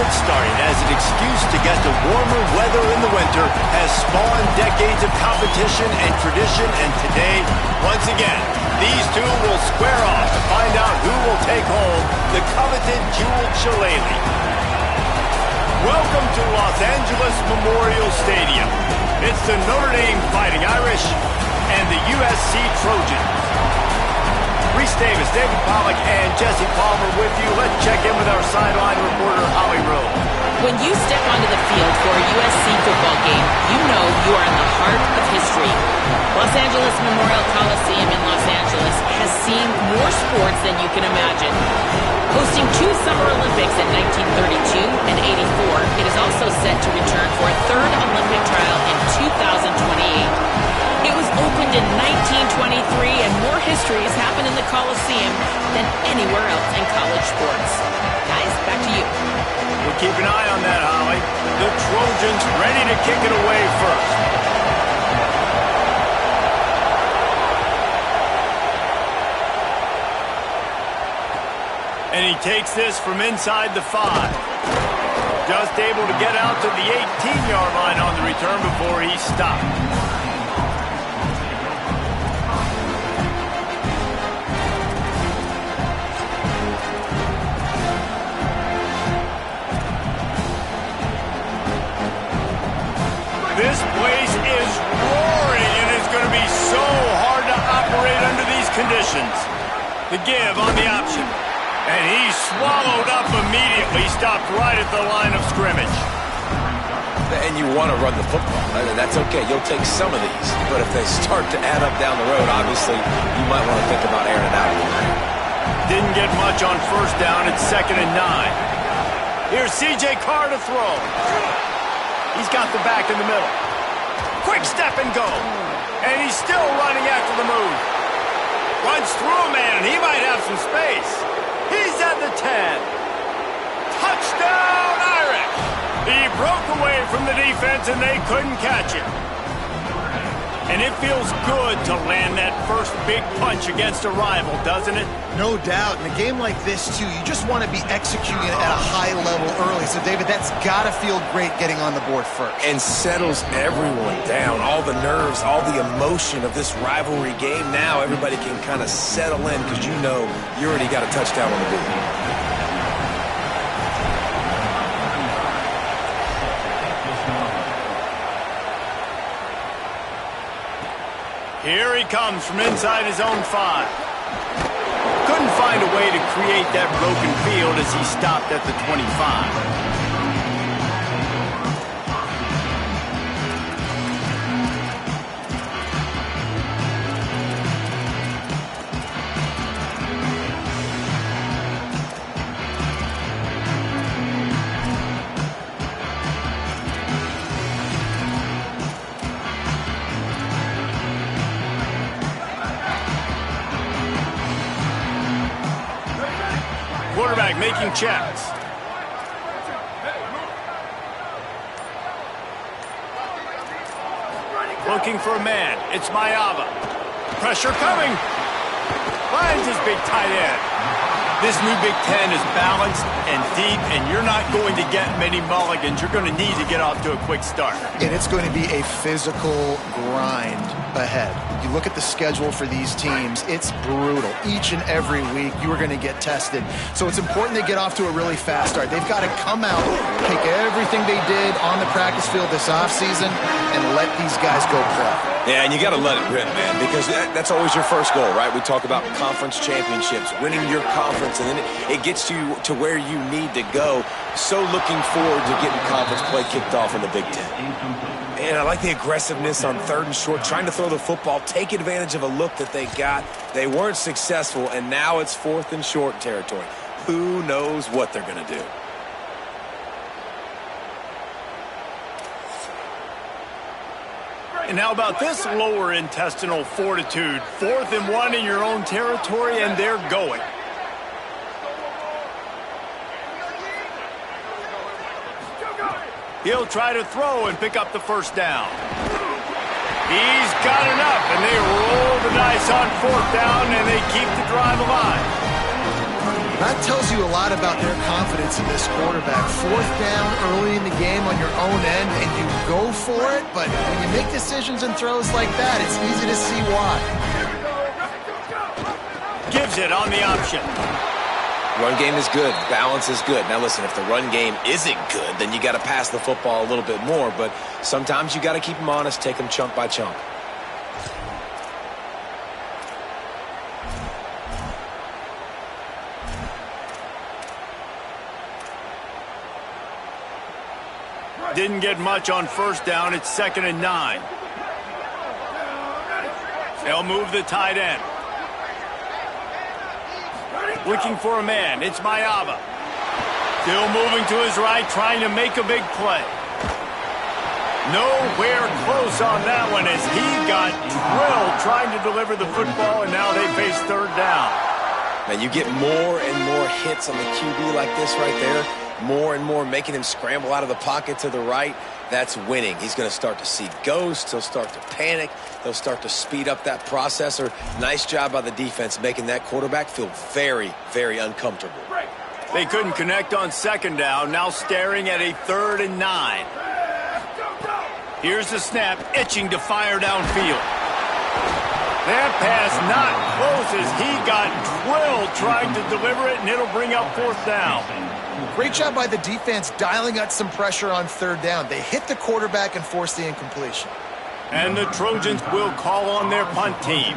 Starting as an excuse to get to warmer weather in the winter has spawned decades of competition and tradition, and today, once again, these two will square off to find out who will take home the coveted jeweled shillelagh. Welcome to Los Angeles Memorial Stadium. It's the Notre Dame Fighting Irish and the USC Trojans. Reese Davis, David Pollack, and Jesse Palmer with you. Let's check in with our sideline reporter, Holly Rowe. When you step onto the field for a USC football game, you know you are in the heart of history. Los Angeles Memorial Coliseum in Los Angeles has seen more sports than you can imagine. Hosting 2 Summer Olympics in 1932 and 84, it is also set to return for a 3rd Olympic trial in 2028. It was opened in 1923, and more history has happened in the Coliseum than anywhere else in college sports. Guys, back to you. We'll keep an eye on that, Holly. The Trojans ready to kick it away first. And he takes this from inside the 5. Just able to get out to the 18-yard line on the return before he stopped. This place is roaring, and it's going to be so hard to operate under these conditions. The give on the option. And he swallowed up immediately, stopped right at the line of scrimmage. And you want to run the football. That's okay. You'll take some of these. But if they start to add up down the road, obviously, you might want to think about airing it out. Didn't get much on first down. It's 2nd and 9. Here's C.J. Carr to throw. He's got the back in the middle. Quick step and go. And he's still running after the move. Runs through a man, and he might have some space. He's at the 10. Touchdown, Irish! He broke away from the defense, and they couldn't catch him. And it feels good to land that first big punch against a rival, doesn't it? No doubt. In a game like this, too, you just want to be executing at a high level early. So, David, that's got to feel great getting on the board first. And settles everyone down. All the nerves, all the emotion of this rivalry game. Now everybody can kind of settle in because you know you already got a touchdown on the board. Here he comes from inside his own 5. Couldn't find a way to create that broken field as he stopped at the 25. Quarterback making checks. Looking for a man. It's Mayava. Pressure coming. Finds his big tight end. This new Big Ten is balanced and deep, and you're not going to get many mulligans. You're going to need to get off to a quick start. And it's going to be a physical grind ahead. You look at the schedule for these teams, it's brutal. Each and every week, you are going to get tested. So it's important they get off to a really fast start. They've got to come out, take everything they did on the practice field this offseason, and let these guys go play. Yeah, and you got to let it rip, man, because that's always your first goal, right? We talk about conference championships, winning your conference, and then it gets you to where you need to go. So looking forward to getting conference play kicked off in the Big Ten. And I like the aggressiveness on 3rd and short, trying to throw the football, take advantage of a look that they got. They weren't successful, and now it's 4th and short territory. Who knows what they're going to do? And how about this lower intestinal fortitude? 4th and 1 in your own territory, and they're going. He'll try to throw and pick up the first down. He's got enough, and they roll the dice on 4th down, and they keep the drive alive. That tells you a lot about their confidence in this quarterback. 4th down early in the game on your own end, and you go for it, but when you make decisions and throws like that, it's easy to see why. Gives it on the option. Run game is good. Balance is good. Now, listen, if the run game isn't good, then you got to pass the football a little bit more. But sometimes you got to keep them honest, take them chunk by chunk. Didn't get much on 1st down. It's 2nd and 9. They'll move the tight end. Looking for a man. It's Mayava. Still moving to his right, trying to make a big play. Nowhere close on that one as he got drilled trying to deliver the football, and now they face 3rd down. Now, you get more and more hits on the QB like this right there. More and more making him scramble out of the pocket to the right. That's winning. He's going to start to see ghosts. He'll start to panic. They'll start to speed up that processor. Nice job by the defense making that quarterback feel very, very uncomfortable. They couldn't connect on 2nd down. Now staring at a 3rd and 9. Here's the snap, itching to fire downfield. That pass not close as he got drilled trying to deliver it, and it'll bring up 4th down. Great job by the defense dialing out some pressure on 3rd down. They hit the quarterback and forced the incompletion. And the Trojans will call on their punt team.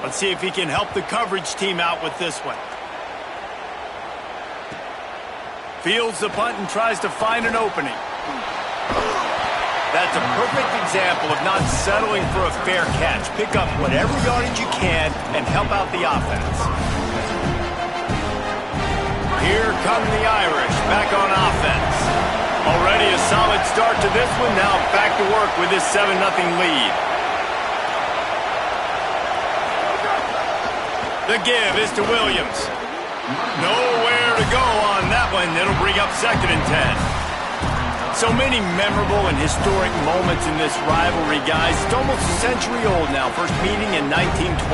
Let's see if he can help the coverage team out with this one. Fields the punt and tries to find an opening. That's a perfect example of not settling for a fair catch. Pick up whatever yardage you can and help out the offense. Here come the Irish, back on offense. Already a solid start to this one, now back to work with this 7-0 lead. The give is to Williams. Nowhere to go on that one. It'll bring up 2nd and 10. So So many memorable and historic moments in this rivalry, guys. It's almost a century old now. First meeting in 1926.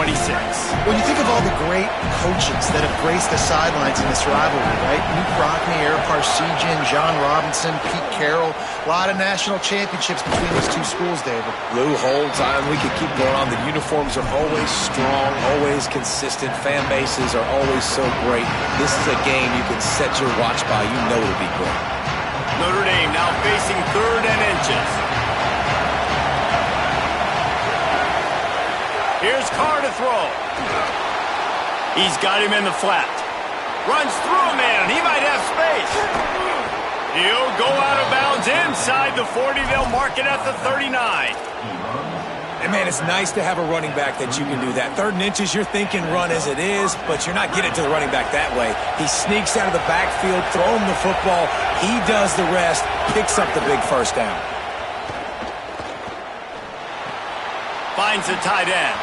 When you think of all the great coaches that have graced the sidelines in this rivalry, right? Luke Rockne, Eric Parsegian, John Robinson, Pete Carroll. A lot of national championships between these two schools, David. Lou Holtz, we could keep going on. The uniforms are always strong, always consistent. Fan bases are always so great. This is a game you can set your watch by. You know it'll be great. Notre Dame now facing 3rd and inches. Here's Carr to throw. He's got him in the flat. Runs through a man. He might have space. He'll go out of bounds inside the 40. They'll mark it at the 39. And, man, it's nice to have a running back that you can do that. 3rd and inches, you're thinking run as it is, but you're not getting to the running back that way. He sneaks out of the backfield, throw him the football. He does the rest, picks up the big first down. Finds the tight end.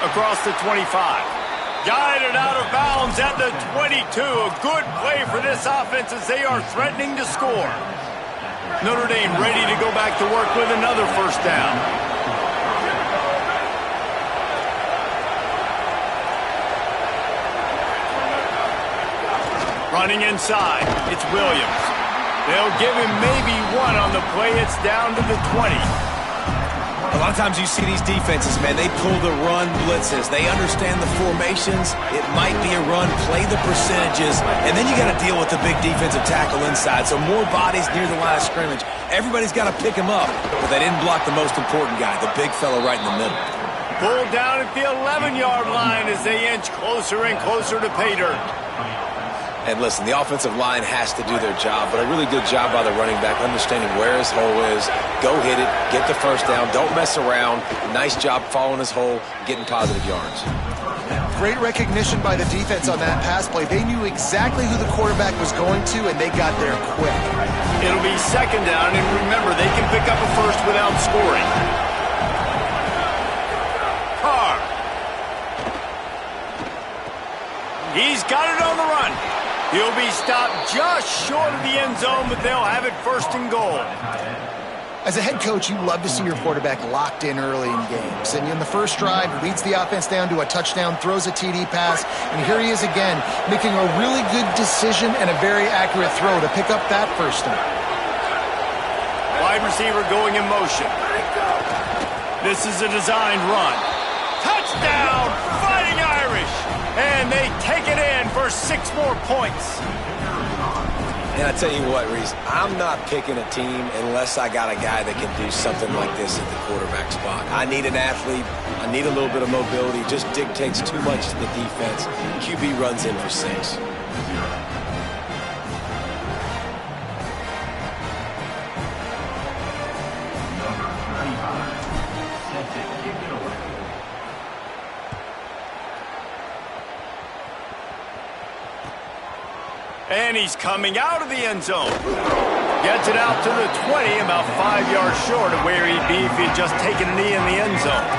Across the 25. Guided out of bounds at the 22. A good play for this offense as they are threatening to score. Notre Dame ready to go back to work with another first down. Running inside, it's Williams. They'll give him maybe one on the play. It's down to the 20. A lot of times you see these defenses, man, they pull the run blitzes. They understand the formations. It might be a run, play the percentages, and then you got to deal with the big defensive tackle inside. So more bodies near the line of scrimmage. Everybody's got to pick him up, but they didn't block the most important guy, the big fella right in the middle. Pulled down at the 11-yard line as they inch closer and closer to pay dirt. And listen, the offensive line has to do their job, but a really good job by the running back, understanding where his hole is. Go hit it, get the first down, don't mess around. Nice job following his hole, getting positive yards. Great recognition by the defense on that pass play. They knew exactly who the quarterback was going to, and they got there quick. It'll be 2nd down, and remember, they can pick up a first without scoring. Carr. He's got it on the run. He'll be stopped just short of the end zone, but they'll have it 1st and goal. As a head coach, you love to see your quarterback locked in early in games. And in the first drive, leads the offense down to a touchdown, throws a TD pass, and here he is again, making a really good decision and a very accurate throw to pick up that first down. Wide receiver going in motion. This is a designed run. Touchdown, Fighting Irish! And they take it in for 6 more points. And I tell you what, Reese, I'm not picking a team unless I got a guy that can do something like this at the quarterback spot. I need an athlete. I need a little bit of mobility. Just dictates too much to the defense. QB runs in for 6. And he's coming out of the end zone. Gets it out to the 20, about 5 yards short of where he'd be if he'd just taken a knee in the end zone.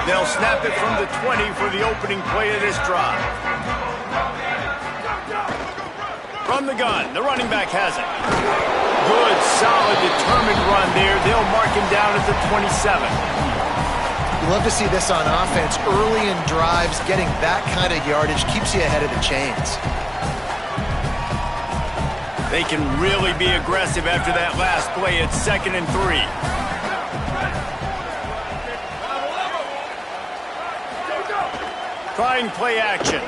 They'll snap it from the 20 for the opening play of this drive. From the gun, the running back has it. Good, solid, determined run there. They'll mark him down at the 27. You love to see this on offense. Early in drives, getting that kind of yardage keeps you ahead of the chains. They can really be aggressive after that last play. It's 2nd and 3. Trying play action.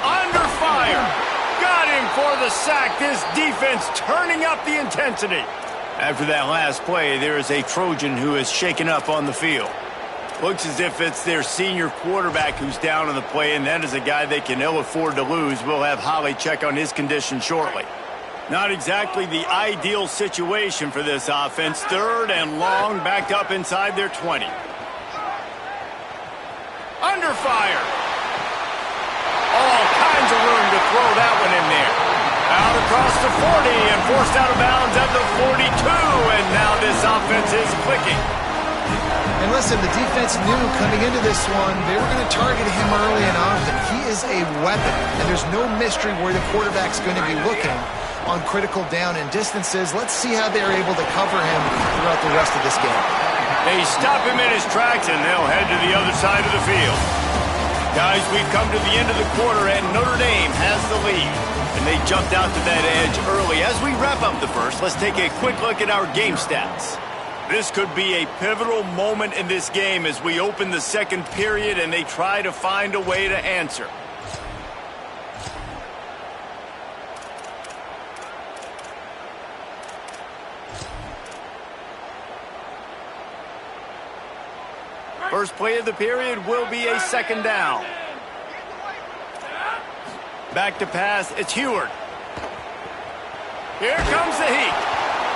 Under fire. Got him for the sack. This defense turning up the intensity. After that last play, there is a Trojan who is shaken up on the field. Looks as if it's their senior quarterback who's down on the play, and that is a guy they can ill afford to lose. We'll have Holly check on his condition shortly. Not exactly the ideal situation for this offense. 3rd and long, backed up inside their 20. Under fire. All kinds of room to throw that one in there. Out across the 40 and forced out of bounds at the 42, and now this offense is clicking. listen, the defense knew coming into this one, they were going to target him early and often. He is a weapon, and there's no mystery where the quarterback's going to be looking on critical down and distances. Let's see how they're able to cover him throughout the rest of this game. They stop him in his tracks, and they'll head to the other side of the field. Guys, we've come to the end of the quarter, and Notre Dame has the lead. And they jumped out to that edge early. As we wrap up the first, let's take a quick look at our game stats. This could be a pivotal moment in this game as we open the second period and they try to find a way to answer. First play of the period will be a second down. Back to pass, it's Heward. Here comes the heat.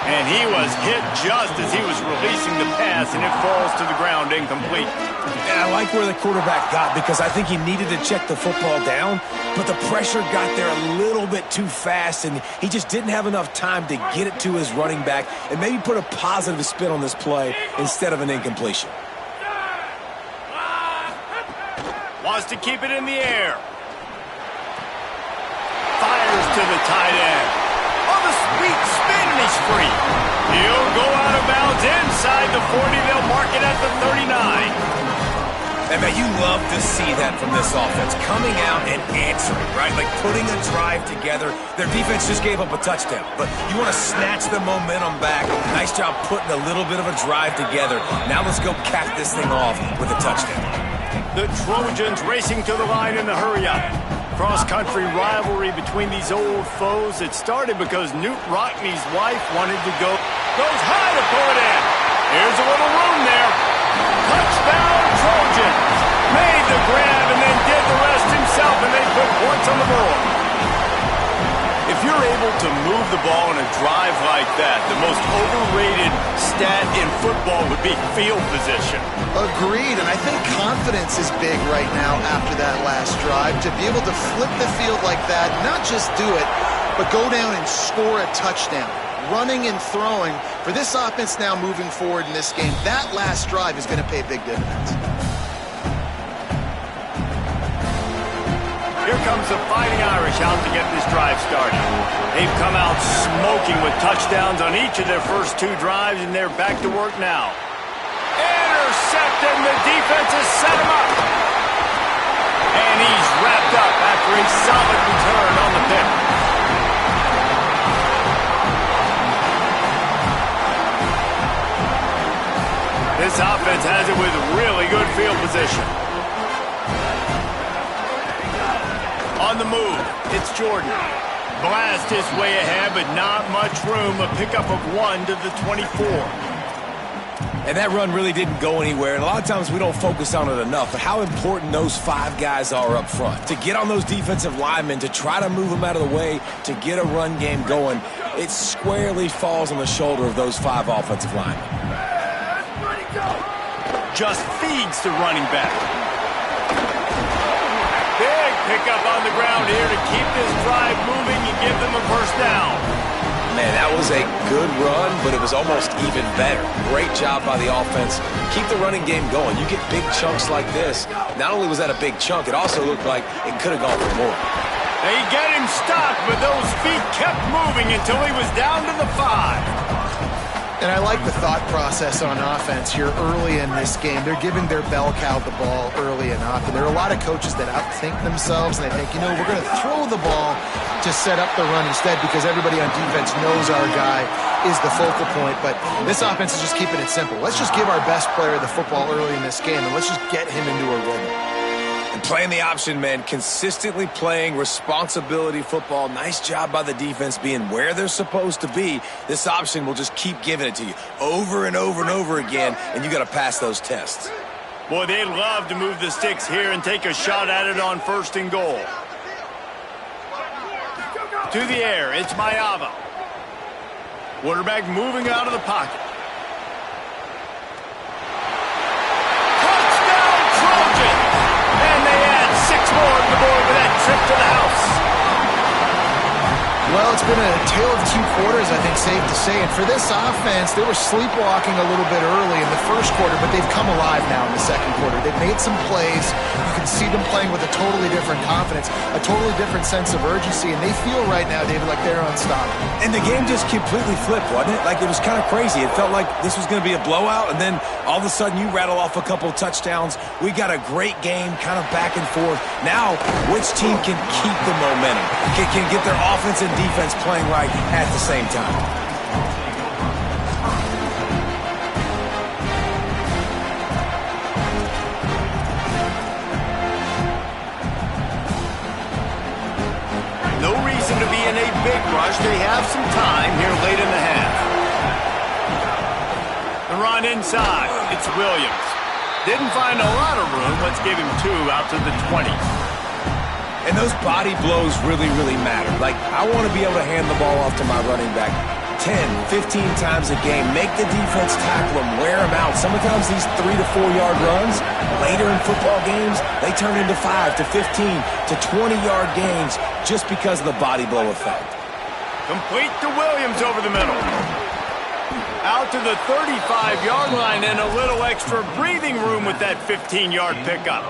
And he was hit just as he was releasing the pass, and it falls to the ground incomplete. And I like where the quarterback got because I think he needed to check the football down, but the pressure got there a little bit too fast, and he just didn't have enough time to get it to his running back and maybe put a positive spin on this play instead of an incompletion. Wants to keep it in the air. Fires to the tight end. Oh, the sweet spin, and he's free. He'll go out of bounds inside the 40. They'll mark it at the 39. And man, you love to see that from this offense. Coming out and answering, right? Like putting a drive together. Their defense just gave up a touchdown. But you want to snatch the momentum back. Nice job putting a little bit of a drive together. Now let's go cap this thing off with a touchdown. The Trojans racing to the line in the hurry-up. Cross-country rivalry between these old foes. It started because Newt Rockney's wife wanted to go. Goes high to pull it in. Here's a little room there. Touchdown Trojans. Made the grab and then did the rest himself, and they put points on the board. If you're able to move the ball in a drive like that, the most overrated stat in football would be field position. Agreed, and I think confidence is big right now after that last drive. To be able to flip the field like that, not just do it, but go down and score a touchdown. Running and throwing, for this offense now moving forward in this game, that last drive is going to pay big dividends. Here comes the Fighting Irish out to get this drive started. They've come out smoking with touchdowns on each of their first two drives, and they're back to work now. Intercepted, and the defense has set him up. And he's wrapped up after a solid return on the pick. This offense has it with really good field position. On the move, it's Jordan. Blast his way ahead, but not much room. A pickup of 1 to the 24. And that run really didn't go anywhere. And a lot of times we don't focus on it enough, but how important those 5 guys are up front. To get on those defensive linemen, to try to move them out of the way, to get a run game going, it squarely falls on the shoulder of those 5 offensive linemen. Just feeds the running back. Big pickup on the ground here to keep this drive moving and give them a first down. Man, that was a good run, but it was almost even better. Great job by the offense. Keep the running game going. You get big chunks like this. Not only was that a big chunk, it also looked like it could have gone for more. They get him stopped, but those feet kept moving until he was down to the 5. And I like the thought process on offense here early in this game. They're giving their bell cow the ball early and often. There are a lot of coaches that outthink themselves, and they think, you know, we're going to throw the ball to set up the run instead because everybody on defense knows our guy is the focal point. But this offense is just keeping it simple. Let's just give our best player the football early in this game, and let's just get him into a rhythm. And playing the option, man, consistently playing responsibility football. Nice job by the defense being where they're supposed to be. This option will just keep giving it to you over and over and over again, and you got to pass those tests. Boy, they'd love to move the sticks here and take a shot at it on 1st and goal. To the air, it's Mayava. Quarterback moving out of the pocket. Well Well, it's been a tale of two quarters, I think, safe to say. And for this offense, they were sleepwalking a little bit early in the first quarter, but they've come alive now in the second quarter. They've made some plays. You can see them playing with a totally different confidence, a totally different sense of urgency, and they feel right now, David, like they're unstoppable. And the game just completely flipped, wasn't it? Like, it was kind of crazy. It felt like this was going to be a blowout, and then all of a sudden you rattle off a couple of touchdowns. We got a great game, kind of back and forth. Now, which team can keep the momentum, can get their offense and defense playing right at the same time? No reason to be in a big rush. They have some time here late in the half. The run inside. It's Williams. Didn't find a lot of room. Let's give him 2 out to the 20. And those body blows really, really matter. Like, I want to be able to hand the ball off to my running back 10, 15 times a game. Make the defense tackle them, wear them out. Sometimes these 3 to 4 yard runs, later in football games, they turn into 5 to 15 to 20 yard gains just because of the body blow effect. Complete to Williams over the middle. Out to the 35-yard line and a little extra breathing room with that 15-yard pickup.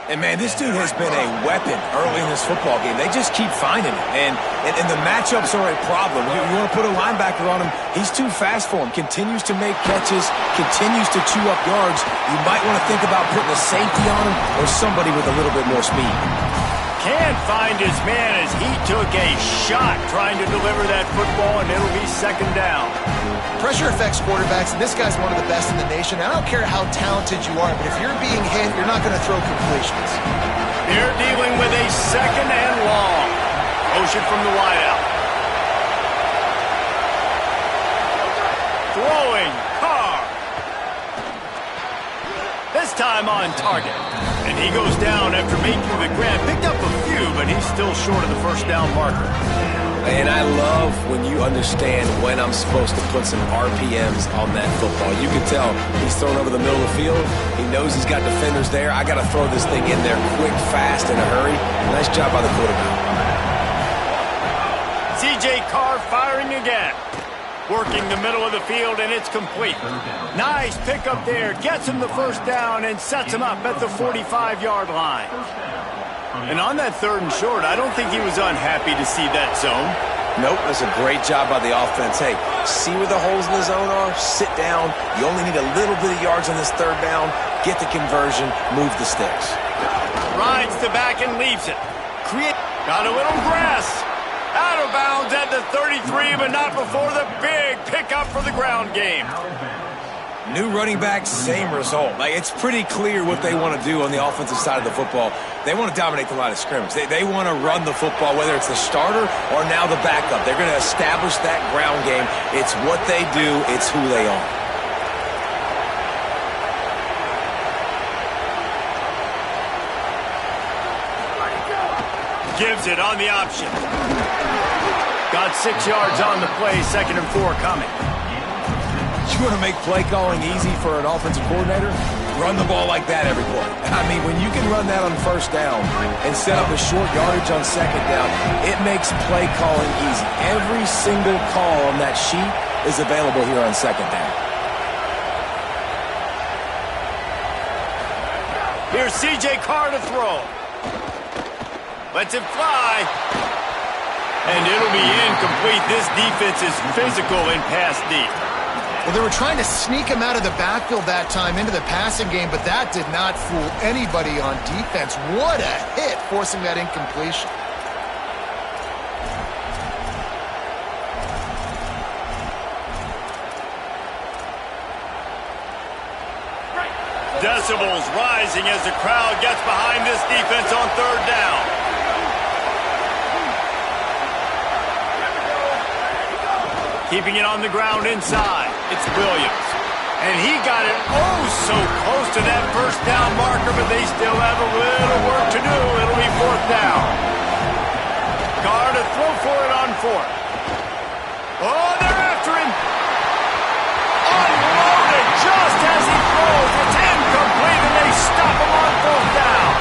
And, man, this dude has been a weapon early in this football game. They just keep finding it. And the matchups are a problem. You want to put a linebacker on him, he's too fast for him. Continues to make catches, continues to chew up yards. You might want to think about putting a safety on him or somebody with a little bit more speed. Can't find his man as he took a shot trying to deliver that football, and it'll be second down. Pressure affects quarterbacks, and this guy's one of the best in the nation. I don't care how talented you are, but if you're being hit, you're not going to throw completions. They're dealing with a second and long. Motion from the wideout. Throwing, Carr. This time on target. And he goes down after making the grab. Picked up a few, but he's still short of the first down marker. And I love when you understand when I'm supposed to put some RPMs on that football. You can tell he's thrown over the middle of the field. He knows he's got defenders there. I got to throw this thing in there quick, fast, in a hurry. Nice job by the quarterback. C.J. Carr firing again. Working the middle of the field, and it's complete. Nice pickup there. Gets him the first down and sets him up at the 45-yard line. And on that 3rd and short, I don't think he was unhappy to see that zone. Nope, that's a great job by the offense. Hey, see where the holes in the zone are? Sit down. You only need a little bit of yards on this 3rd down. Get the conversion. Move the sticks. Rides the back and leaves it. Got a little grass. Out of bounds at the 33, but not before the big pickup for the ground game. New running back, same result. Like, it's pretty clear what they want to do on the offensive side of the football. They want to dominate the line of scrimmage. They want to run the football, whether it's the starter or now the backup. They're going to establish that ground game. It's what they do. It's who they are. Gives it on the option. Got 6 yards on the play, 2nd and 4 coming. You want to make play calling easy for an offensive coordinator? Run the ball like that every play. I mean, when you can run that on 1st down and set up a short yardage on 2nd down, it makes play calling easy. Every single call on that sheet is available here on 2nd down. Here's C.J. Carr to throw. Lets it fly. And it'll be incomplete. This defense is physical in pass deep. Well, they were trying to sneak him out of the backfield that time into the passing game, but that did not fool anybody on defense. What a hit, forcing that incompletion. Decibels rising as the crowd gets behind this defense on 3rd down. Keeping it on the ground inside. It's Williams. And he got it oh so close to that first down marker, but they still have a little work to do. It'll be 4th down. Carr to throw for it on 4th. Oh, they're after him. Unloaded just as he throws. It's incomplete, and they stop him on 4th down.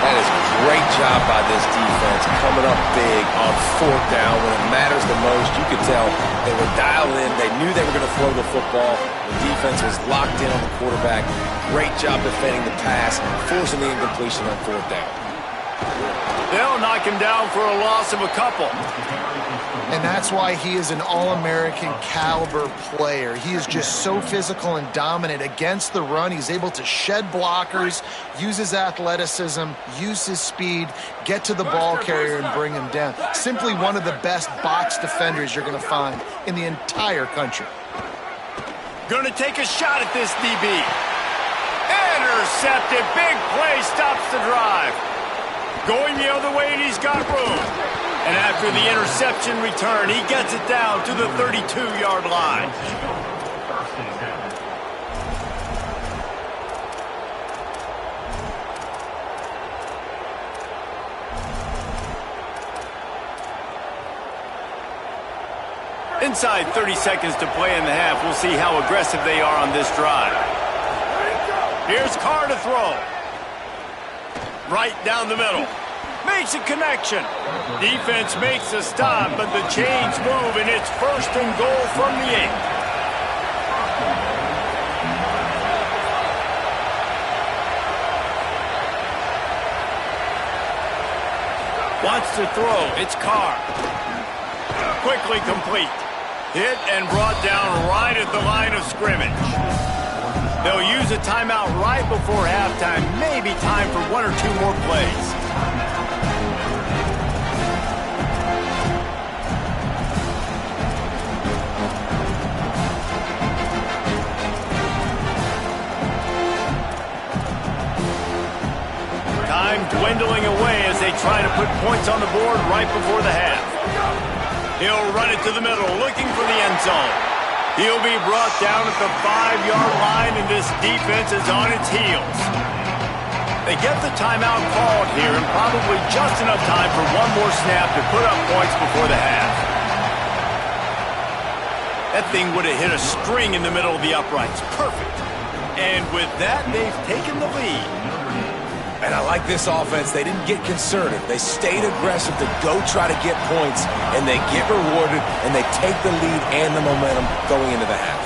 That is a great job job by this defense coming up big on fourth down when it matters the most. You could tell they were dialed in. They knew they were going to throw the football. The defense was locked in on the quarterback. Great job defending the pass, forcing the incompletion on fourth down. They'll knock him down for a loss of a couple. And that's why he is an All-American caliber player. He is just so physical and dominant against the run. He's able to shed blockers, use his athleticism, use his speed, get to the ball carrier and bring him down. Simply one of the best box defenders you're going to find in the entire country. Going to take a shot at this DB. Intercepted. Big play stops the drive. Going the other way, and he's got room. And after the interception return, he gets it down to the 32-yard line. Inside 30 seconds to play in the half. We'll see how aggressive they are on this drive. Here's Carr to throw. Right down the middle. Makes a connection. Defense makes a stop, but the chains move, and it's 1st and goal from the 8. Wants to throw. It's Carr. Quickly complete. Hit and brought down right at the line of scrimmage. They'll use a timeout right before halftime. Maybe time for 1 or 2 more plays. Time dwindling away as they try to put points on the board right before the half. He'll run it to the middle, looking for the end zone. He'll be brought down at the 5-yard line, and this defense is on its heels. They get the timeout called here, and probably just enough time for 1 more snap to put up points before the half. That thing would have hit a string in the middle of the uprights. Perfect. And with that, they've taken the lead. And I like this offense. They didn't get conservative. They stayed aggressive to go try to get points, and they get rewarded, and they take the lead and the momentum going into the half.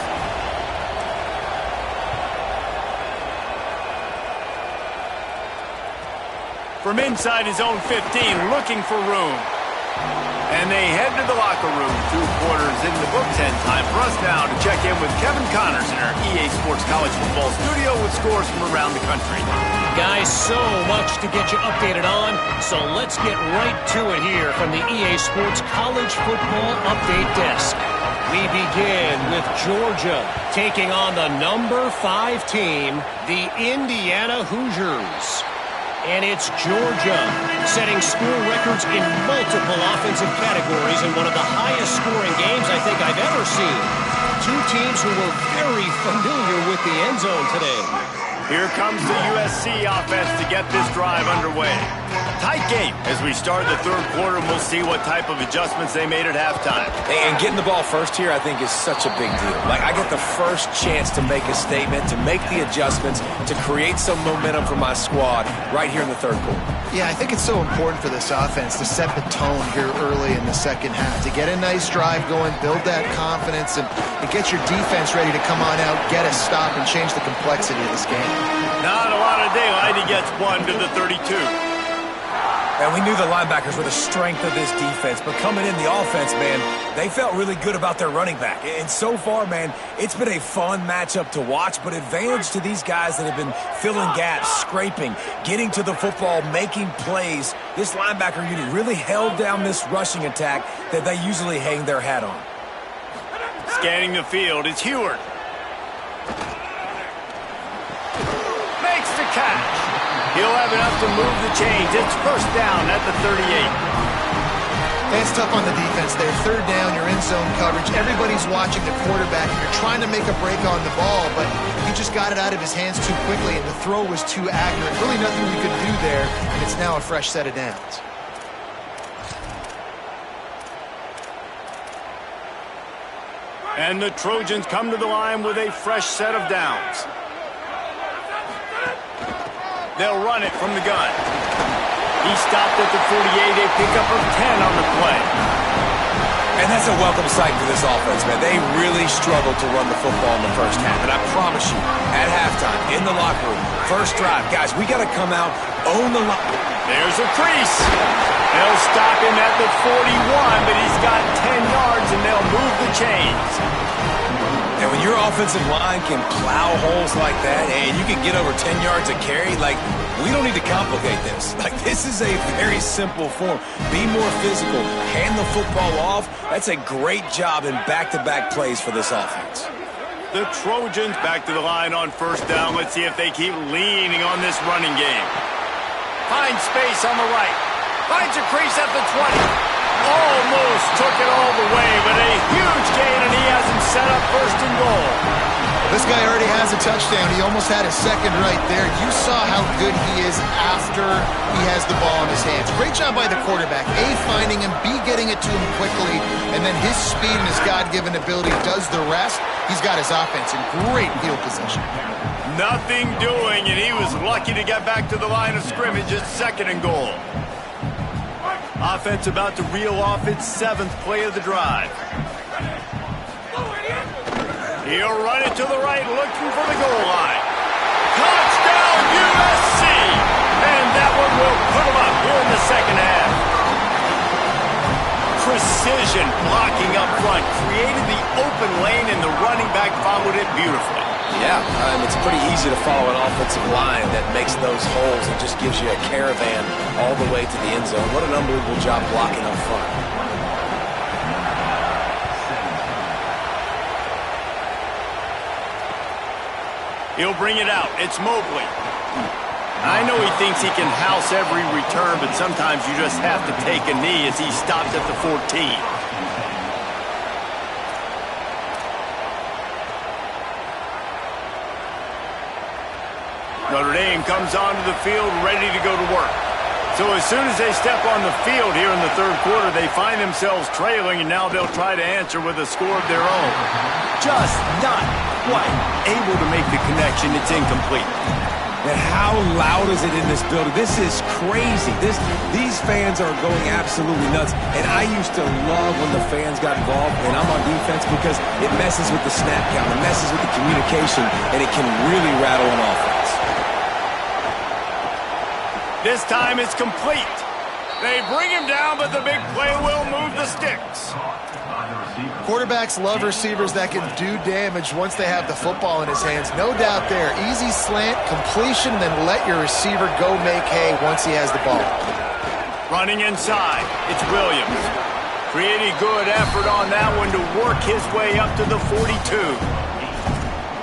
From inside his own 15, looking for room. And they head to the locker room. 2 quarters in the books, and time for us now to check in with Kevin Connors in our EA Sports College Football studio with scores from around the country. Guys, so much to get you updated on, so let's get right to it here from the EA Sports College Football Update Desk. We begin with Georgia taking on the number 5 team, the Indiana Hoosiers. And it's Georgia setting school records in multiple offensive categories in one of the highest scoring games I think I've ever seen. 2 teams who were very familiar with the end zone today. Here comes the USC offense to get this drive underway. Tight game as we start the 3rd quarter, and we'll see what type of adjustments they made at halftime. And getting the ball first here, I think, is such a big deal. Like, I get the first chance to make a statement, to make the adjustments, to create some momentum for my squad right here in the 3rd quarter. Yeah, I think it's so important for this offense to set the tone here early in the 2nd half, to get a nice drive going, build that confidence, and get your defense ready to come on out, get a stop, and change the complexity of this game. Not a lot of daylight. He gets 1 to the 32. And we knew the linebackers were the strength of this defense, but coming in the offense, man, they felt really good about their running back. And so far, man, it's been a fun matchup to watch, but advantage to these guys that have been filling gaps, scraping, getting to the football, making plays. This linebacker unit really held down this rushing attack that they usually hang their hat on. Scanning the field, it's Heward. Makes the catch. He'll have enough to move the chains. It's 1st down at the 38. It's tough on the defense there. 3rd down, you're in zone coverage. Everybody's watching the quarterback, and you're trying to make a break on the ball, but he just got it out of his hands too quickly, and the throw was too accurate. Really nothing you could do there, and it's now a fresh set of downs. And the Trojans come to the line with a fresh set of downs. They'll run it from the gun. He stopped at the 48, a pickup of 10 on the play. And that's a welcome sight for this offense, man. They really struggled to run the football in the first half. And I promise you, at halftime, in the locker room, first drive, guys, we got to come out, own the line. There's a crease. They'll stop him at the 41, but he's got 10 yards, and they'll move the chains. And when your offensive line can plow holes like that, and you can get over 10 yards a carry, like, we don't need to complicate this. Like, this is a very simple form. Be more physical. Hand the football off. That's a great job in back-to-back plays for this offense. The Trojans back to the line on first down. Let's see if they keep leaning on this running game. Finds space on the right. Finds a crease at the 20. Almost took it all the way, but a huge gain, and he has him set up first and goal. This guy already has a touchdown. He almost had a second right there. You saw how good he is after he has the ball in his hands. Great job by the quarterback. A, finding him, B, getting it to him quickly, and then his speed and his God-given ability does the rest. He's got his offense in great field position. Nothing doing, and he was lucky to get back to the line of scrimmage at second and goal. Offense about to reel off its 7th play of the drive. He'll run it to the right, looking for the goal line. Touchdown, USC! And that one will put him up here in the second half. Precision blocking up front created the open lane, and the running back followed it beautifully. Yeah, it's pretty easy to follow an offensive line that makes those holes and just gives you a caravan all the way to the end zone. What an unbelievable job blocking up front. He'll bring it out. It's Mobley. I know he thinks he can house every return, but sometimes you just have to take a knee as he stops at the 14. Notre Dame comes onto the field ready to go to work. So as soon as they step on the field here in the third quarter, they find themselves trailing, and now they'll try to answer with a score of their own. Just not quite able to make the connection. It's incomplete. And how loud is it in this building? This is crazy. These fans are going absolutely nuts. And I used to love when the fans got involved, and I'm on defense, because it messes with the snap count, it messes with the communication, and it can really rattle an offense. This time it's complete. They bring him down, but the big play will move the sticks. Quarterbacks love receivers that can do damage once they have the football in his hands. No doubt there. Easy slant, completion, then let your receiver go make hay once he has the ball. Running inside, it's Williams. Pretty good effort on that one to work his way up to the 42.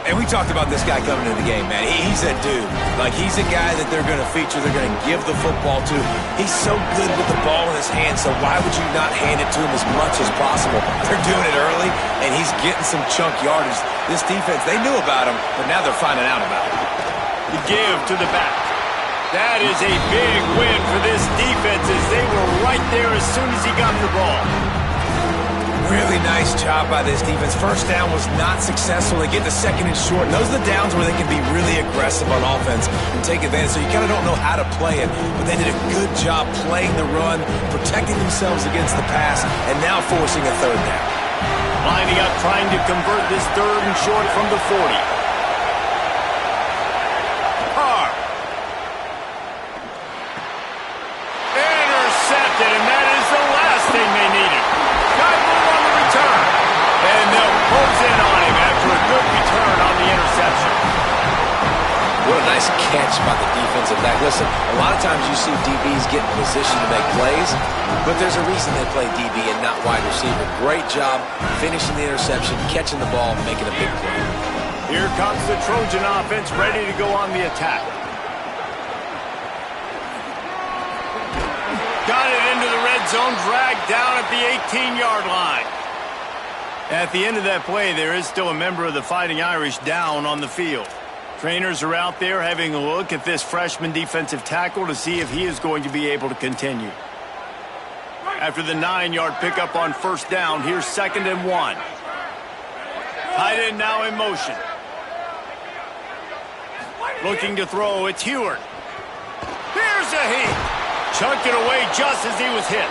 And we talked about this guy coming into the game, man. He's that dude. Like, he's a guy that they're going to feature, they're going to give the football to. He's so good with the ball in his hand, so why would you not hand it to him as much as possible? They're doing it early, and he's getting some chunk yardage. This defense, they knew about him, but now they're finding out about him. The give to the back. That is a big win for this defense, as they were right there as soon as he got the ball. Really nice job by this defense. First down was not successful. They get the second and short. And those are the downs where they can be really aggressive on offense and take advantage. So you kind of don't know how to play it. But they did a good job playing the run, protecting themselves against the pass, and now forcing a third down. Lining up, trying to convert this third and short from the 40. Carr. Intercepted, and that is the last thing they needed. Got move on the return. And they'll close in on him after a good return on the interception. What a nice catch by the defensive back. Listen, a lot of times you see DBs get in position to make plays, but there's a reason they play DB and not wide receiver. Great job finishing the interception, catching the ball, and making a big play. Here comes the Trojan offense ready to go on the attack. Got it into the red zone, dragged down at the 18-yard line. At the end of that play, there is still a member of the Fighting Irish down on the field. Trainers are out there having a look at this freshman defensive tackle to see if he is going to be able to continue. After the 9-yard pickup on first down, here's 2nd and 1. Tight end now in motion. Looking to throw, it's Heward. Here's a heat. chunked it away just as he was hit.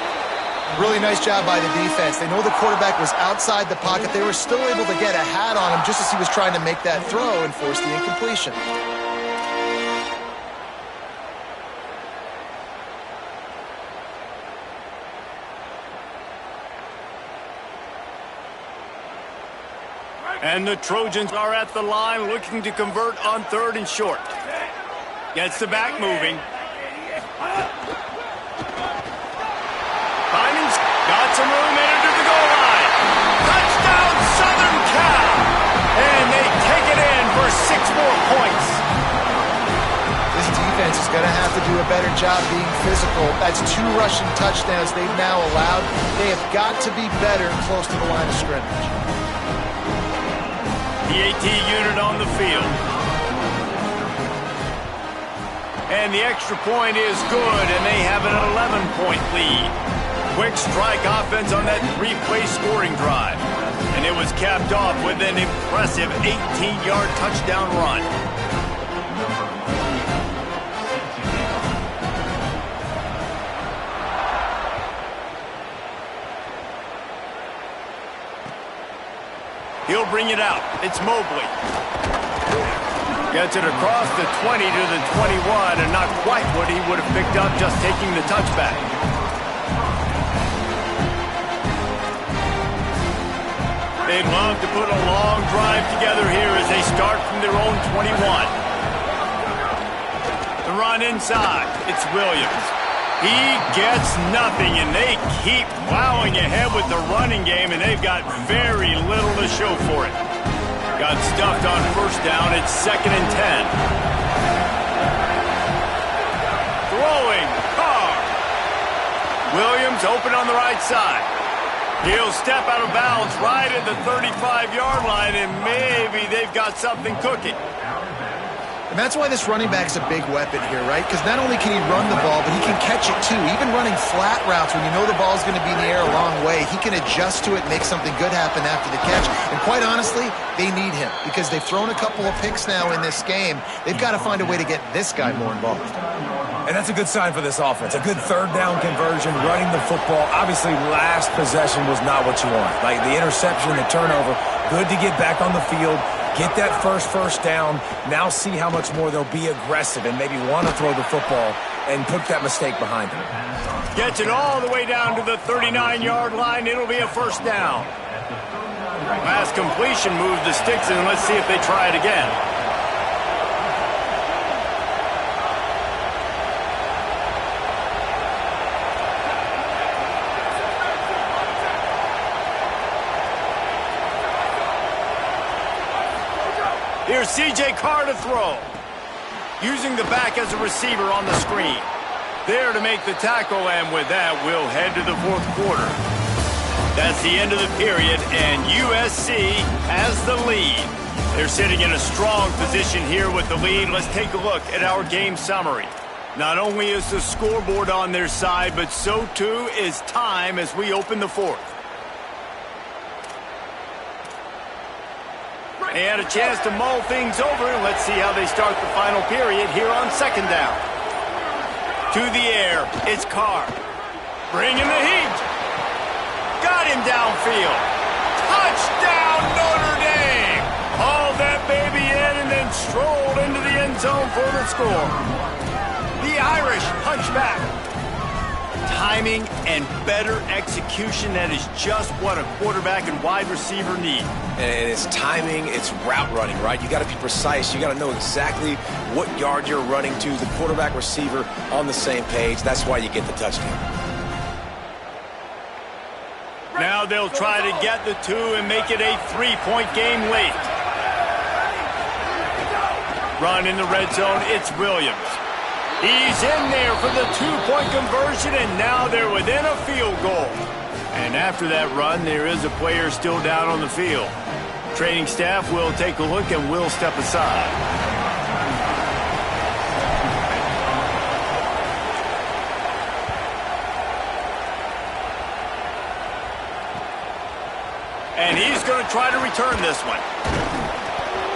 Really nice job by the defense. They know the quarterback was outside the pocket. They were still able to get a hat on him just as he was trying to make that throw and force the incompletion. And the Trojans are at the line looking to convert on 3rd and short. Gets the back moving. Finding, got some room, entered the goal line. Touchdown, Southern Cal! And they take it in for 6 more points. This defense is going to have to do a better job being physical. That's 2 rushing touchdowns they've now allowed. They have got to be better close to the line of scrimmage. The AT unit on the field. And the extra point is good, and they have an 11-point lead. Quick strike offense on that 3-play scoring drive. And it was capped off with an impressive 18-yard touchdown run. He'll bring it out. It's Mobley. Gets it across the 20 to the 21, and not quite what he would have picked up just taking the touchback. They'd love to put a long drive together here as they start from their own 21. The run inside. It's Williams. He gets nothing, and they keep plowing ahead with the running game, and they've got very little to show for it. Got stuffed on 1st down. It's 2nd and 10. Throwing. Carr. Williams open on the right side. He'll step out of bounds right at the 35-yard line, and maybe they've got something cooking. And that's why this running back's a big weapon here, right? Because not only can he run the ball, but he can catch it too. Even running flat routes when you know the ball's going to be in the air a long way, he can adjust to it, make something good happen after the catch. And quite honestly, they need him because they've thrown a couple of picks now in this game. They've got to find a way to get this guy more involved. And that's a good sign for this offense. A good 3rd down conversion, running the football. Obviously, last possession was not what you want. Like the interception, the turnover, good to get back on the field, get that first down. Now see how much more they'll be aggressive and maybe want to throw the football and put that mistake behind them. Gets it all the way down to the 39-yard line. It'll be a 1st down. Last completion moved the sticks, and let's see if they try it again. Here's C.J. Carr to throw. Using the back as a receiver on the screen. There to make the tackle, and with that, we'll head to the 4th quarter. That's the end of the period, and USC has the lead. They're sitting in a strong position here with the lead. Let's take a look at our game summary. Not only is the scoreboard on their side, but so too is time as we open the 4th. They had a chance to mull things over. Let's see how they start the final period here on 2nd down. To the air, it's Carr. Bringing the heat. Got him downfield. Touchdown, Notre Dame. Hauled that baby in and then strolled into the end zone for the score. The Irish punch back. Timing and better execution, that is just what a quarterback and wide receiver need. And it's timing, it's route running, right? You got to be precise. You got to know exactly what yard you're running to. The quarterback receiver on the same page. That's why you get the touchdown. Now they'll try to get the 2 and make it a 3-point game late. Run in the red zone, it's Williams. He's in there for the 2-point conversion, and now they're within a field goal. And after that run, there is a player still down on the field. Training staff will take a look and will step aside. And he's going to try to return this one.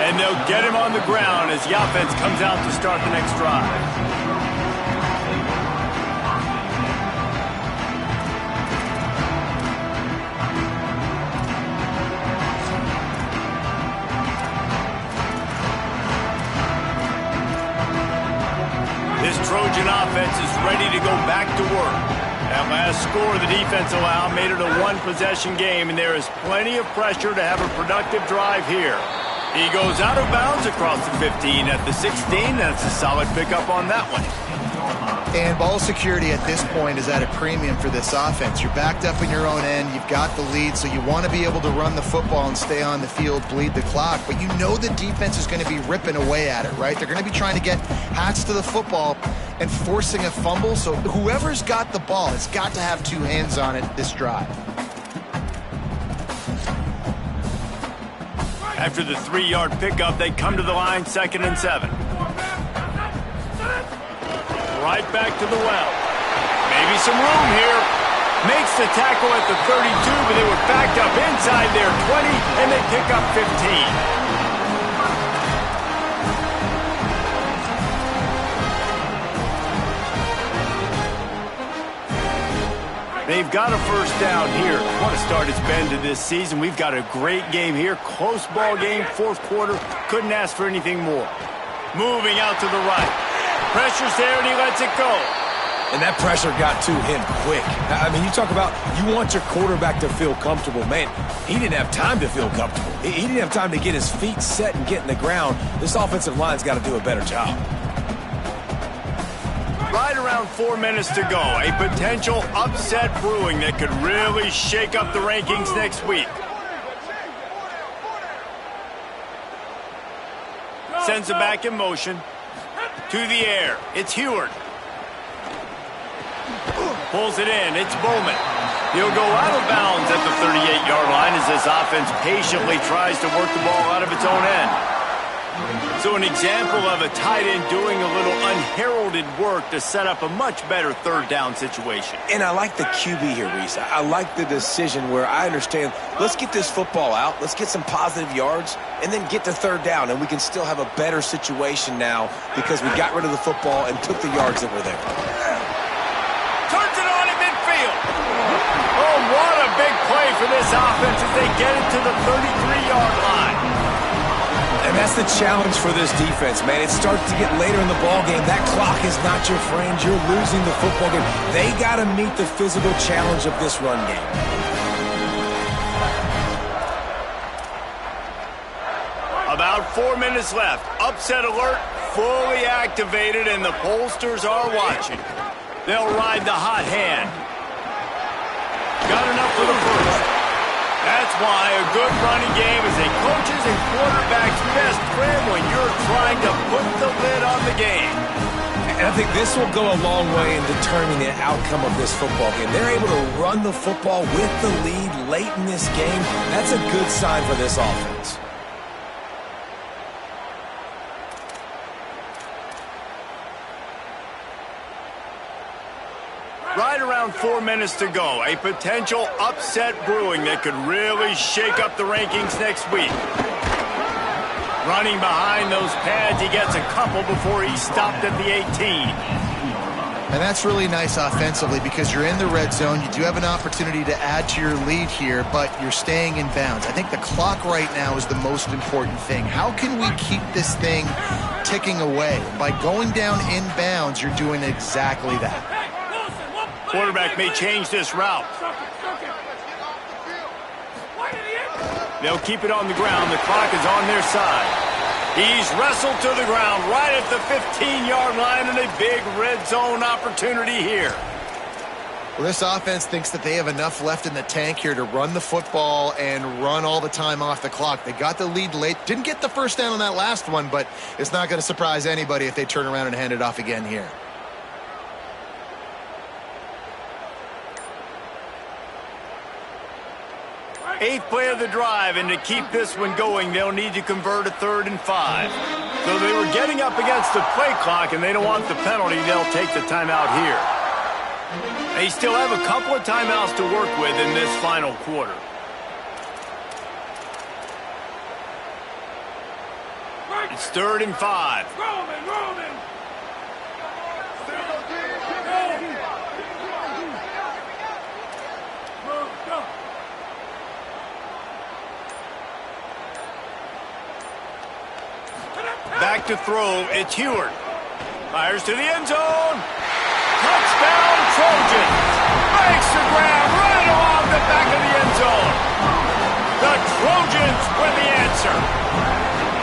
And they'll get him on the ground as the offense comes out to start the next drive. This Trojan offense is ready to go back to work. That last score the defense allowed made it a one-possession game, and there is plenty of pressure to have a productive drive here. He goes out of bounds across the 15 at the 16. That's a solid pickup on that one. And ball security at this point is at a premium for this offense. You're backed up in your own end. You've got the lead, so you want to be able to run the football and stay on the field, bleed the clock. But you know the defense is going to be ripping away at it, right? They're going to be trying to get hats to the football and forcing a fumble. So whoever's got the ball has got to have two hands on it this drive. After the 3-yard pickup, they come to the line, 2nd and 7. Right back to the well. Maybe some room here. Makes the tackle at the 32, but they were backed up inside their 20, and they pick up 15. They've got a first down here. What a start it's been to this season. We've got a great game here. Close ball game, 4th quarter. Couldn't ask for anything more. Moving out to the right. Pressure's there, and he lets it go. And that pressure got to him quick. I mean, you talk about you want your quarterback to feel comfortable. Man, he didn't have time to feel comfortable. He didn't have time to get his feet set and get in the ground. This offensive line's got to do a better job. Right around 4 minutes to go. A potential upset brewing that could really shake up the rankings next week. Sends it back in motion. To the air. It's Heward. Pulls it in. It's Bowman. He'll go out of bounds at the 38-yard line as this offense patiently tries to work the ball out of its own end. So an example of a tight end doing a little unheralded work to set up a much better 3rd down situation. And I like the QB here, Reese. I like the decision where I understand, let's get this football out, let's get some positive yards, and then get to 3rd down, and we can still have a better situation now because we got rid of the football and took the yards that were there. Turns it on in midfield. Oh, what a big play for this offense as they get it to the 33-yard line. And that's the challenge for this defense, man. It starts to get later in the ball game. That clock is not your friend. You're losing the football game. They got to meet the physical challenge of this run game. About 4 minutes left. Upset alert fully activated, and the pollsters are watching. They'll ride the hot hand. Got enough for the first. That's why a good running game is a coach's and quarterback's best friend when you're trying to put the lid on the game. And I think this will go a long way in determining the outcome of this football game. They're able to run the football with the lead late in this game. That's a good sign for this offense. Right around 4 minutes to go. A potential upset brewing that could really shake up the rankings next week. Running behind those pads, he gets a couple before he's stopped at the 18. And that's really nice offensively because you're in the red zone. You do have an opportunity to add to your lead here, but you're staying in bounds. I think the clock right now is the most important thing. How can we keep this thing ticking away? By going down in bounds, you're doing exactly that. Quarterback may change this route. They'll keep it on the ground. The clock is on their side. He's wrestled to the ground right at the 15-yard line, and a big red zone opportunity here. Well, this offense thinks that they have enough left in the tank here to run the football and run all the time off the clock. They got the lead late. Didn't get the first down on that last one, but it's not going to surprise anybody if they turn around and hand it off again here. Eighth play of the drive, and to keep this one going, they'll need to convert a 3rd and 5. So they were getting up against the play clock, and they don't want the penalty. They'll take the timeout here. They still have a couple of timeouts to work with in this final quarter. It's 3rd and 5. Back to throw, it's Heward. Fires to the end zone. Touchdown, Trojans. Makes the grab right along the back of the end zone. The Trojans win the answer.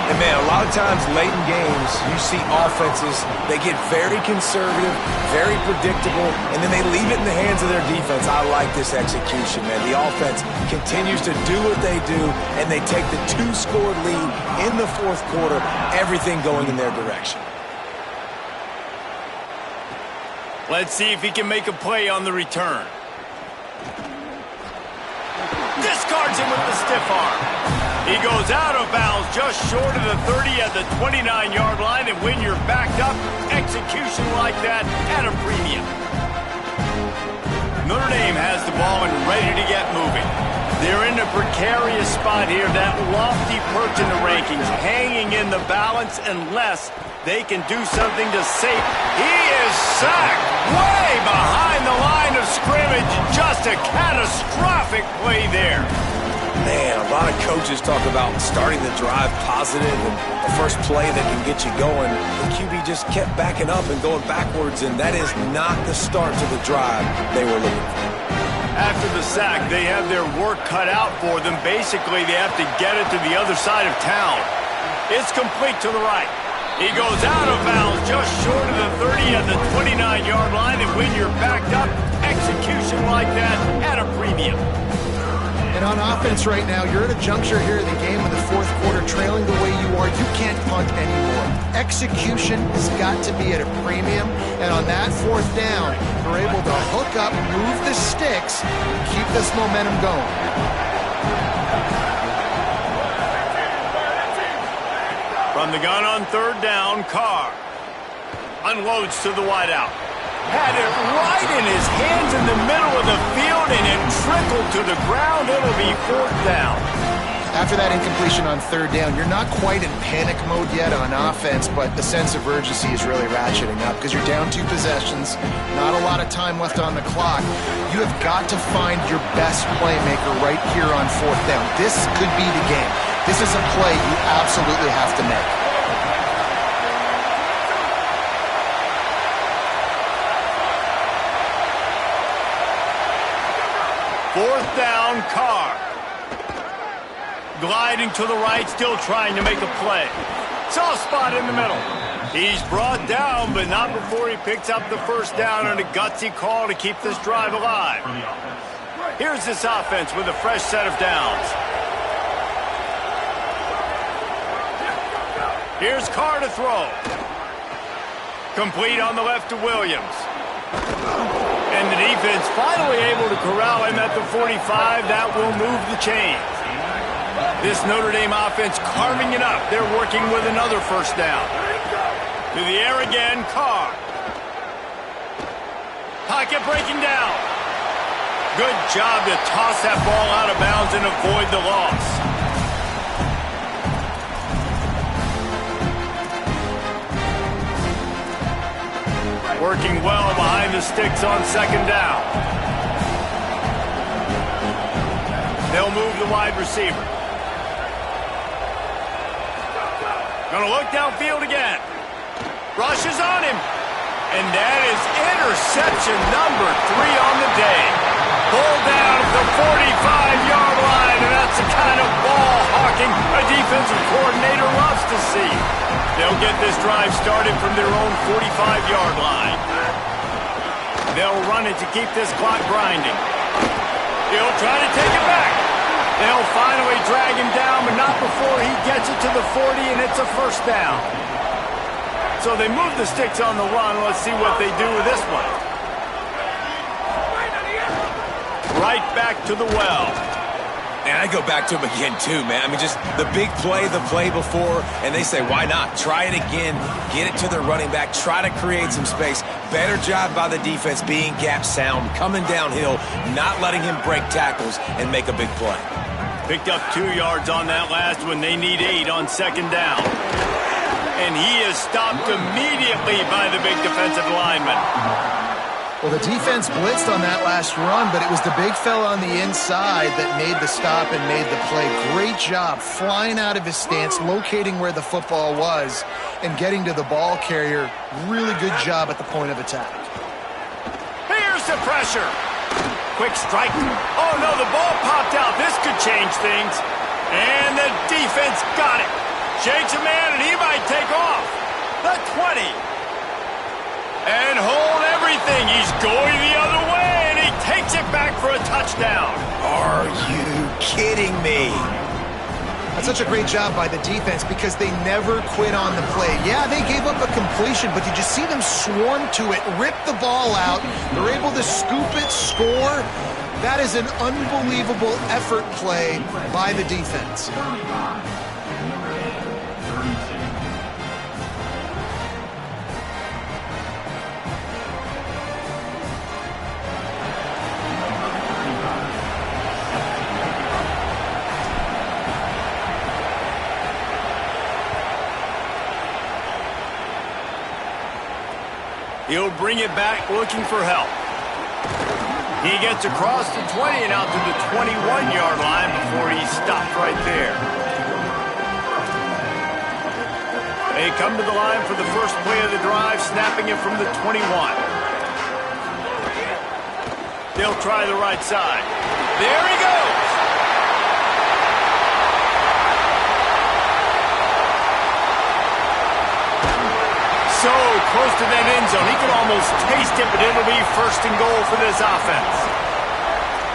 And, man, a lot of times late in games, you see offenses, they get very conservative, very predictable, and then they leave it in the hands of their defense. I like this execution, man. The offense continues to do what they do, and they take the 2-score lead in the fourth quarter, everything going in their direction. Let's see if he can make a play on the return. Discards him with the stiff arm. He goes out of bounds just short of the 30 at the 29-yard line, and when you're backed up, execution like that at a premium. Notre Dame has the ball and ready to get moving. They're in a precarious spot here, that lofty perch in the rankings, hanging in the balance unless they can do something to save. He is sacked way behind the line of scrimmage. Just a catastrophic play there. Man, a lot of coaches talk about starting the drive positive and the first play that can get you going. The QB just kept backing up and going backwards, and that is not the start to the drive they were looking for. After the sack, they have their work cut out for them. Basically, they have to get it to the other side of town. It's complete to the right. He goes out of bounds just short of the 30 at the 29-yard line, and when you're backed up, execution like that at a premium. And on offense right now, you're at a juncture here in the game in the fourth quarter, trailing the way you are. You can't punt anymore. Execution has got to be at a premium, and on that fourth down, you're able to hook up, move the sticks, and keep this momentum going. From the gun on third down, Carr unloads to the wideout. Had it right in his hands in the middle of the field, and it trickled to the ground. It'll be fourth down. After that incompletion on third down, you're not quite in panic mode yet on offense, but the sense of urgency is really ratcheting up because you're down 2 possessions, not a lot of time left on the clock. You have got to find your best playmaker right here on fourth down. This could be the game. This is a play you absolutely have to make. Fourth down, Carr. Gliding to the right, still trying to make a play. Soft spot in the middle. He's brought down, but not before he picks up the first down on a gutsy call to keep this drive alive. Here's this offense with a fresh set of downs. Here's Carr to throw. Complete on the left to Williams. And the defense finally able to corral him at the 45. That will move the chains. This Notre Dame offense carving it up. They're working with another first down. To the air again, Carr. Pocket breaking down. Good job to toss that ball out of bounds and avoid the loss. Working well behind the sticks on second down. They'll move the wide receiver. Gonna look downfield again. Rushes on him. And that is interception number 3 on the day. Pulled down at the 45-yard line, and that's the kind of ball hawking a defensive coordinator loves to see. They'll get this drive started from their own 45-yard line. They'll run it to keep this clock grinding. He'll try to take it back. They'll finally drag him down, but not before he gets it to the 40, and it's a first down. So they move the sticks on the run. Let's see what they do with this one. Right back to the well. And I go back to him again, too, man. I mean, just the big play, the play before, and they say, why not? Try it again. Get it to their running back. Try to create some space. Better job by the defense being gap sound, coming downhill, not letting him break tackles and make a big play. Picked up 2 yards on that last one. They need 8 on second down. And he is stopped immediately by the big defensive lineman. Well, the defense blitzed on that last run, but it was the big fella on the inside that made the stop and made the play. Great job flying out of his stance, locating where the football was, and getting to the ball carrier. Really good job at the point of attack. Here's the pressure. Quick strike. Oh, no, the ball popped out. This could change things. And the defense got it. Shakes a man, and he might take off. The 20. And hold everything. He's going the other way, and he takes it back for a touchdown. Are you kidding me? That's such a great job by the defense because they never quit on the play. Yeah, they gave up a completion, but did you see them swarm to it, rip the ball out? They're able to scoop it, score. That is an unbelievable effort play by the defense. He'll bring it back looking for help. He gets across the 20 and out to the 21-yard line before he stopped right there. They come to the line for the first play of the drive, snapping it from the 21. They'll try the right side. There he goes! So close to that end zone. He could almost taste it, but it'll be first and goal for this offense.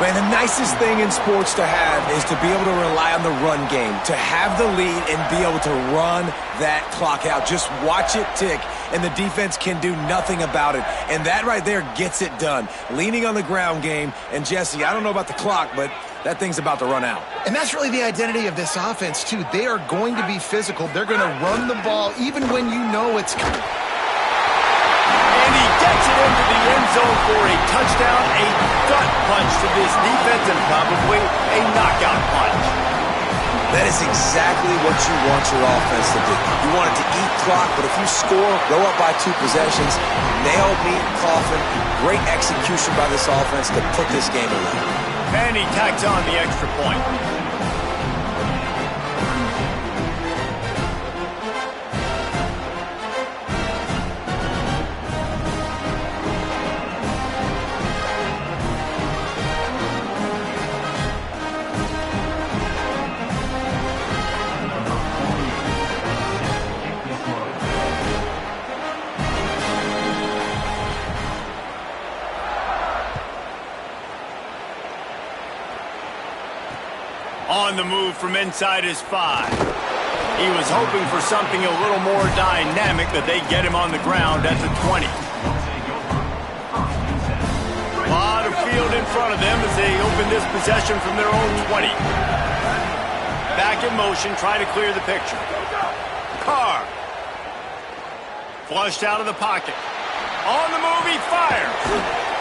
Man, the nicest thing in sports to have is to be able to rely on the run game, to have the lead and be able to run that clock out. Just watch it tick, and the defense can do nothing about it. And that right there gets it done. Leaning on the ground game, and Jesse, I don't know about the clock, but that thing's about to run out. And that's really the identity of this offense, too. They are going to be physical. They're going to run the ball even when you know it's coming. And he gets it into the end zone for a touchdown, a gut punch to this defense, and probably a knockout punch. That is exactly what you want your offense to do. You want it to eat clock, but if you score, go up by 2 possessions, nail, meet, coffin, great execution by this offense to put this game away. And he tacks on the extra point. On the move from inside his 5. He was hoping for something a little more dynamic, that they get him on the ground at the 20. A lot of field in front of them as they open this possession from their own 20. Back in motion, try to clear the picture. Carr. Flushed out of the pocket. On the move, he fires.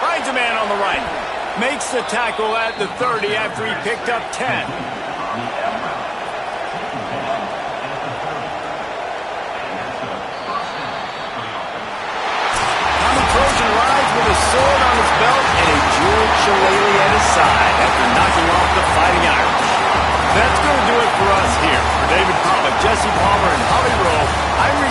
Finds a man on the right. Makes the tackle at the 30 after he picked up 10. Trojan rides with a sword on his belt and a jeweled shillelagh at his side after knocking off the Fighting Irish. That's going to do it for us here. For David Pollock, Jesse Palmer, and Holly Rowe, I'm